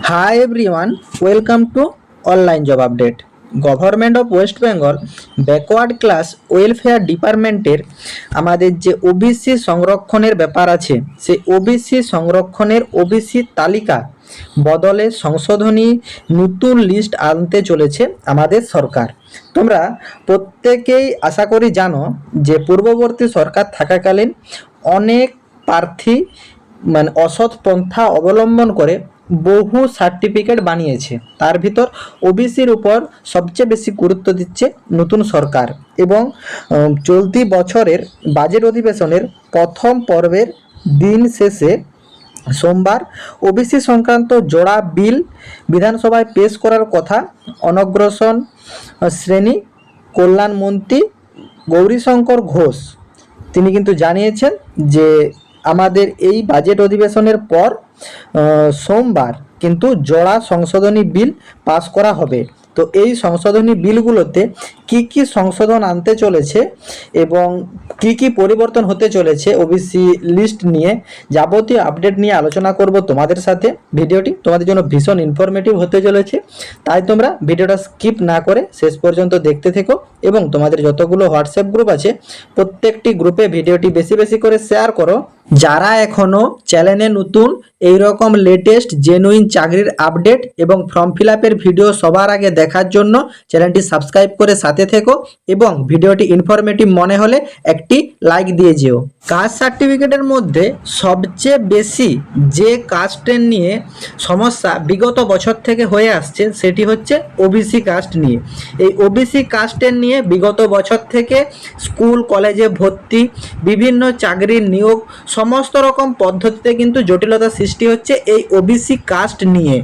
Hi everyone, welcome to online job update. Government of West Bengal backward class welfare ডিপার্টমেন্টের আমাদের যে OBC সংরক্ষণের ব্যাপার আছে, সেই ওবিসি সংরক্ষণের ওবিসি তালিকা বদলে সংশোধনী নতুন লিস্ট আনতে চলেছে আমাদের সরকার। তোমরা প্রত্যেকেই আশা করি জানো যে পূর্ববর্তী সরকার থাকাকালীন অনেক প্রার্থী অসৎ পন্থা অবলম্বন করে বহু সার্টিফিকেট বানিয়েছে। তার ভিতর ওবিসির উপর সবচেয়ে বেশি গুরুত্ব দিচ্ছে নতুন সরকার এবং চলতি বছরের বাজেট অধিবেশনের প্রথম পর্বের দিন শেষে সোমবার ওবিসি সংক্রান্ত জোড়া বিল বিধানসভায় পেশ করার কথা অনগ্রসর শ্রেণী কল্যাণ মন্ত্রী গৌরীশঙ্কর ঘোষ তিনি কিন্তু জানিয়েছেন যে আমাদের এই বাজেট অধিবেশনের পর সোমবার কিন্তু জোড়া সংশোধনী বিল পাস করা হবে। তো এই সংশোধনী বিলগুলোতে কি সংশোধন আনতে চলেছে এবং কি পরিবর্তন হতে চলেছে ওবিসি লিস্ট নিয়ে যাবতীয় আপডেট নিয়ে আলোচনা করব তোমাদের সাথে। ভিডিওটি তোমাদের জন্য ভীষণ ইনফরমেটিভ হতে চলেছে, তাই তোমরা ভিডিওটা স্কিপ না করে শেষ পর্যন্ত দেখতে থেকো এবং তোমাদের যতগুলো হোয়াটসঅ্যাপ গ্রুপ আছে প্রত্যেকটি গ্রুপে ভিডিওটি বেশি বেশি করে শেয়ার করো। যারা এখনও চ্যানেলে নতুন এই রকম লেটেস্ট জেনুইন চাকরির আপডেট এবং ফর্ম ফিল আপের ভিডিও সবার আগে দেখার জন্য চ্যানেলটি সাবস্ক্রাইব করে সাথে থেকো এবং ভিডিওটি ইনফরমেটিভ মনে হলে একটি লাইক দিয়ে যেও। কাস্ট সার্টিফিকেটের মধ্যে সবচেয়ে বেশি যে কাস্টের নিয়ে সমস্যা বিগত বছর থেকে হয়ে আসছে সেটি হচ্ছে ওবিসি কাস্ট নিয়ে। এই ওবিসি কাস্টের নিয়ে বিগত বছর থেকে স্কুল কলেজে ভর্তি, বিভিন্ন চাকরির নিয়োগ, সমস্ত রকম পদ্ধতিতে কিন্তু জটিলতা সৃষ্টি হচ্ছে এই ওবিসি কাস্ট নিয়ে।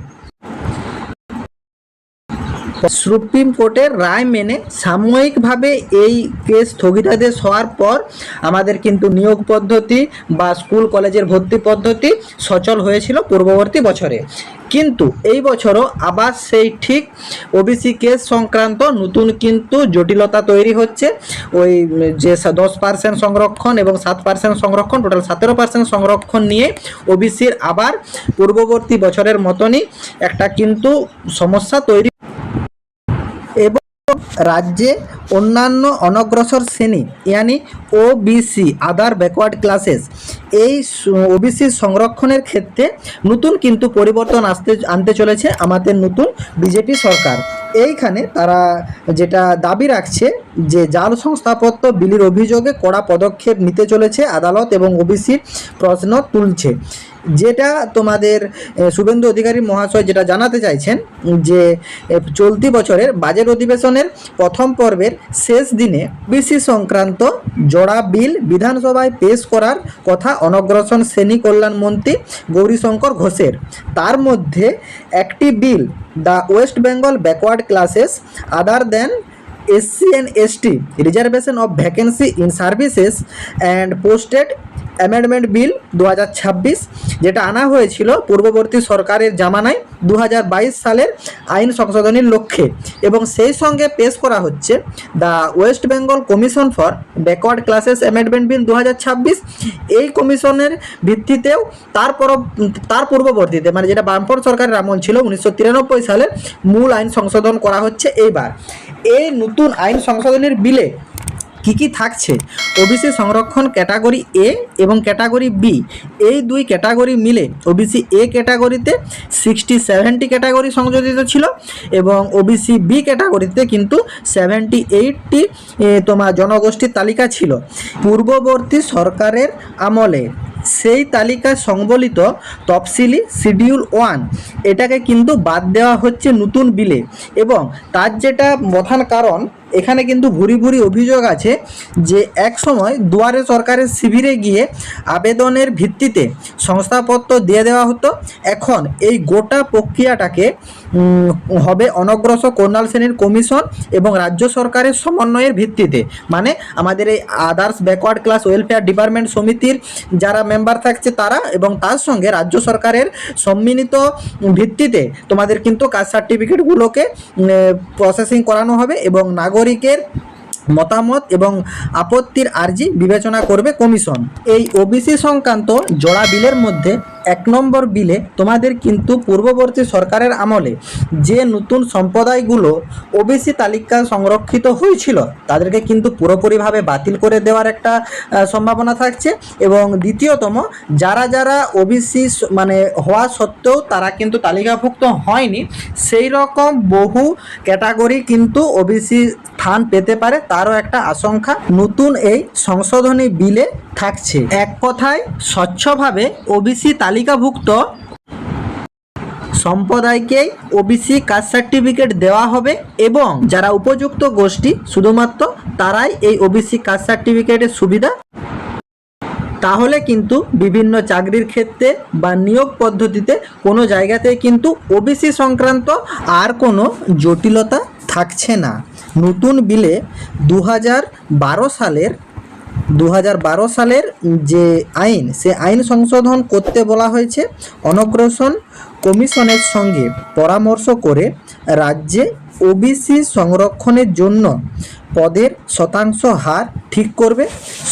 সুপ্রিম কোর্টের রায় মেনে সাময়িকভাবে এই কেস স্থগিতাদেশ হওয়ার পর আমাদের কিন্তু নিয়োগ পদ্ধতি বা স্কুল কলেজের ভর্তি পদ্ধতি সচল হয়েছিল পূর্ববর্তী বছরে, কিন্তু এই বছরও আবার সেই ঠিক ওবিসি কেস সংক্রান্ত নতুন কিন্তু জটিলতা তৈরি হচ্ছে। ওই যে 10% সংরক্ষণ এবং 7% সংরক্ষণ, টোটাল 17% সংরক্ষণ নিয়ে ওবিসির আবার পূর্ববর্তী বছরের মতনই একটা কিন্তু সমস্যা তৈরি এবং রাজ্যে অন্যান্য অনগ্রসর শ্রেণী ইয়ানি ওবিসি আদার ব্যাকওয়ার্ড ক্লাসেস এই ওবিসি সংরক্ষণের ক্ষেত্রে নতুন কিন্তু পরিবর্তন আনতে চলেছে আমাদের নতুন বিজেপি সরকার। এইখানে তারা যেটা দাবি রাখছে যে জাল সংস্থাপত্র বিলির অভিযোগে কড়া পদক্ষেপ নিতে চলেছে আদালত এবং ওবিসির প্রশ্ন তুলছে। যেটা তোমাদের শুভেন্দু অধিকারী মহাশয় যেটা জানাতে চাইছেন যে চলতি বছরের বাজেট অধিবেশনের প্রথম পর্বের শেষ দিনে ওবিসি সংক্রান্ত জোড়া বিল বিধানসভায় পেশ করার কথা অনগ্রসর শ্রেণী কল্যাণ মন্ত্রী গৌরীশঙ্কর ঘোষের। তার মধ্যে একটি bill the West Bengal backward classes other than SC and ST reservation of vacancy in services and posted amendment bill 2026 যেটা আনা হয়েছিল পূর্ববর্তী সরকারের জামানায় 2022 সালের আইন সংশোধনীর লক্ষ্যে, এবং সেই সঙ্গে পেশ করা হচ্ছে the West Bengal commission for backward classes amendment bill 2026। এই কমিশনের ভিত্তিতেও তার পূর্ববর্তীতে মানে যেটা বামফ্রন্ট সরকারের আমল ছিল 1993 সালের মূল আইন সংশোধন করা হচ্ছে এইবার। এই নতুন আইন সংশোধনের বিলে কি থাকছে, ওবিসি সংরক্ষণ ক্যাটাগরি এ এবং ক্যাটাগরি বি এই দুই ক্যাটাগরি মিলে ওবিসি এ ক্যাটাগরিতে 60-70 ক্যাটাগরি সংযোজিত ছিল এবং ওবিসি বি ক্যাটাগরিতে কিন্তু 78টি তোমার জনগোষ্ঠীর তালিকা ছিল পূর্ববর্তী সরকারের আমলে। সেই তালিকায় সংবলিত তফসিলি শিডিউল 1 এটাকে কিন্তু বাদ দেওয়া হচ্ছে নতুন বিলে, এবং তার যেটা প্রধান কারণ এখানে কিন্তু ভুরি অভিযোগ আছে যে এক সময় দুয়ারে সরকারের শিবিরে গিয়ে আবেদনের ভিত্তিতে সংস্থাপত্র দিয়ে দেওয়া হতো, এখন এই গোটা প্রক্রিয়াটাকে হবে অনগ্রসর কল্যাণ শ্রেণীর কমিশন এবং রাজ্য সরকারের সমন্বয়ের ভিত্তিতে। মানে আমাদের এই others backward class welfare department সমিতির যারা মেম্বার থাকছে তারা এবং তার সঙ্গে রাজ্য সরকারের সম্মিলিত ভিত্তিতে তোমাদের কিন্তু কাস্ট সার্টিফিকেটগুলোকে প্রসেসিং করানো হবে এবং নাগরিকের মতামত এবং আপত্তির আর্জি বিবেচনা করবে কমিশন। এই ওবিসি সংক্রান্ত জোড়া বিলের মধ্যে 1 নম্বর বিলে তোমাদের কিন্তু পূর্ববর্তী সরকারের আমলে যে নতুন সম্প্রদায়গুলো ওবিসি তালিকা সংরক্ষিত হয়েছিল তাদেরকে কিন্তু পুরোপুরিভাবে বাতিল করে দেওয়ার একটা সম্ভাবনা থাকছে। এবং দ্বিতীয়তম, যারা যারা ওবিসি মানে হওয়া সত্ত্বেও তারা কিন্তু তালিকাভুক্ত হয়নি, সেই রকম বহু ক্যাটাগরি কিন্তু ওবিসি স্থান পেতে পারে, তারও একটা আশঙ্কা নতুন এই সংশোধনী বিলে থাকছে। এক কথায় স্বচ্ছভাবে ওবিসি তালিকাভুক্ত সম্প্রদায়কেই ওবিসি কাস্ট সার্টিফিকেট দেওয়া হবে এবং যারা উপযুক্ত গোষ্ঠী শুধুমাত্র তারাই এই ওবিসি কাস্ট সার্টিফিকেটের সুবিধা। তাহলে কিন্তু বিভিন্ন চাকরির ক্ষেত্রে বা নিয়োগ পদ্ধতিতে কোনো জায়গাতেই কিন্তু ওবিসি সংক্রান্ত আর কোনো জটিলতা থাকছে না। নতুন বিলে 2012 সালের যে আইন, সে আইন সংশোধন করতে বলা হয়েছে। অনগ্রসর কমিশনের সঙ্গে পরামর্শ করে রাজ্যে ওবিসি সংরক্ষণের জন্য পদের শতাংশ হার ঠিক করবে।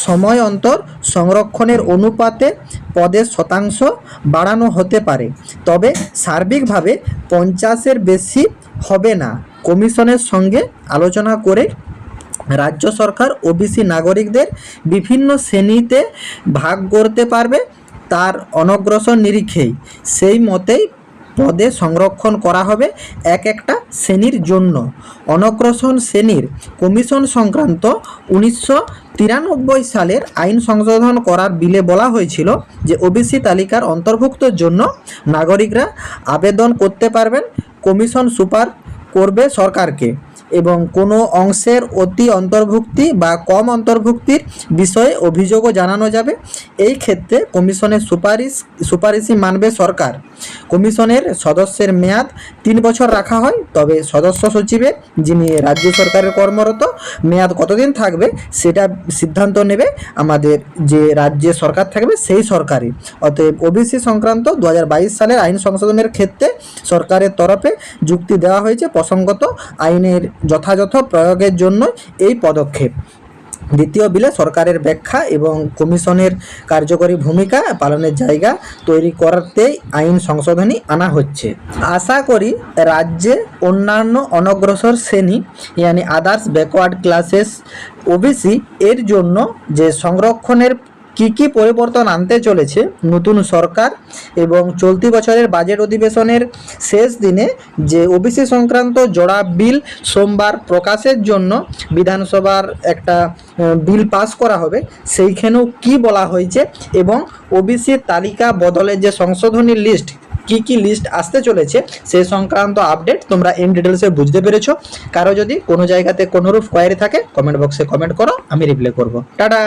সময় অন্তর সংরক্ষণের অনুপাতে পদের শতাংশ বাড়ানো হতে পারে, তবে সার্বিকভাবে 50-এর বেশি হবে না। কমিশনের সঙ্গে আলোচনা করে রাজ্য সরকার ওবিসি নাগরিকদের বিভিন্ন শ্রেণীতে ভাগ করতে পারবে, তার অনগ্রসর নিরিখেই সেই মতেই পদে সংরক্ষণ করা হবে একটা শ্রেণীর জন্য। অনগ্রসর শ্রেণীর কমিশন সংক্রান্ত 1993 সালের আইন সংশোধন করার বিলে বলা হয়েছিল যে ওবিসি তালিকার অন্তর্ভুক্তর জন্য নাগরিকরা আবেদন করতে পারবেন। কমিশন সুপার করবে সরকারকে এবং কোনো অংশের অতি অন্তর্ভুক্তি বা কম অন্তর্ভুক্তির বিষয়ে অভিযোগও জানানো যাবে। এই ক্ষেত্রে কমিশনের সুপারিশই মানবে সরকার। কমিশনের সদস্যের মেয়াদ 3 বছর রাখা হয়, তবে সদস্য সচিবের, যিনি রাজ্য সরকারের কর্মরত, মেয়াদ কতদিন থাকবে সেটা সিদ্ধান্ত নেবে আমাদের যে রাজ্যে সরকার থাকবে সেই সরকারই। অতএব ওবিসি সংক্রান্ত 2022 সালের আইন সংশোধনের ক্ষেত্রে সরকারের তরফে যুক্তি দেওয়া হয়েছে প্রসঙ্গত আইনের যথাযথ প্রয়োগের জন্য এই পদক্ষেপ। দ্বিতীয় বিলে সরকারের ব্যাখ্যা এবং কমিশনের কার্যকরী ভূমিকা পালনের জায়গা তৈরি করতেই আইন সংশোধনী আনা হচ্ছে। আশা করি রাজ্যে অন্যান্য অনগ্রসর শ্রেণী ইয়ানি আদার্স ব্যাকওয়ার্ড ক্লাসেস ওবিসি এর জন্য যে সংরক্ষণের কী পরিবর্তন আনতে চলেছে নতুন সরকার, এবং চলতি বছরের বাজেট অধিবেশনের শেষ দিনে যে ওবিসি সংক্রান্ত জোড়া বিল সোমবার প্রকাশের জন্য বিধানসভার একটা বিল পাস করা হবে, সেইখানেও কি বলা হয়েছে এবং ওবিসি তালিকা বদলের যে সংশোধনী লিস্ট কি লিস্ট আসতে চলেছে সেই সংক্রান্ত আপডেট তোমরা ইন ডিটেলসে বুঝতে পেরেছো। কারো যদি কোনো জায়গাতে কোনোরূপ কোয়ারি থাকে কমেন্ট বক্সে কমেন্ট করো, আমি রিপ্লাই করব। টাটা।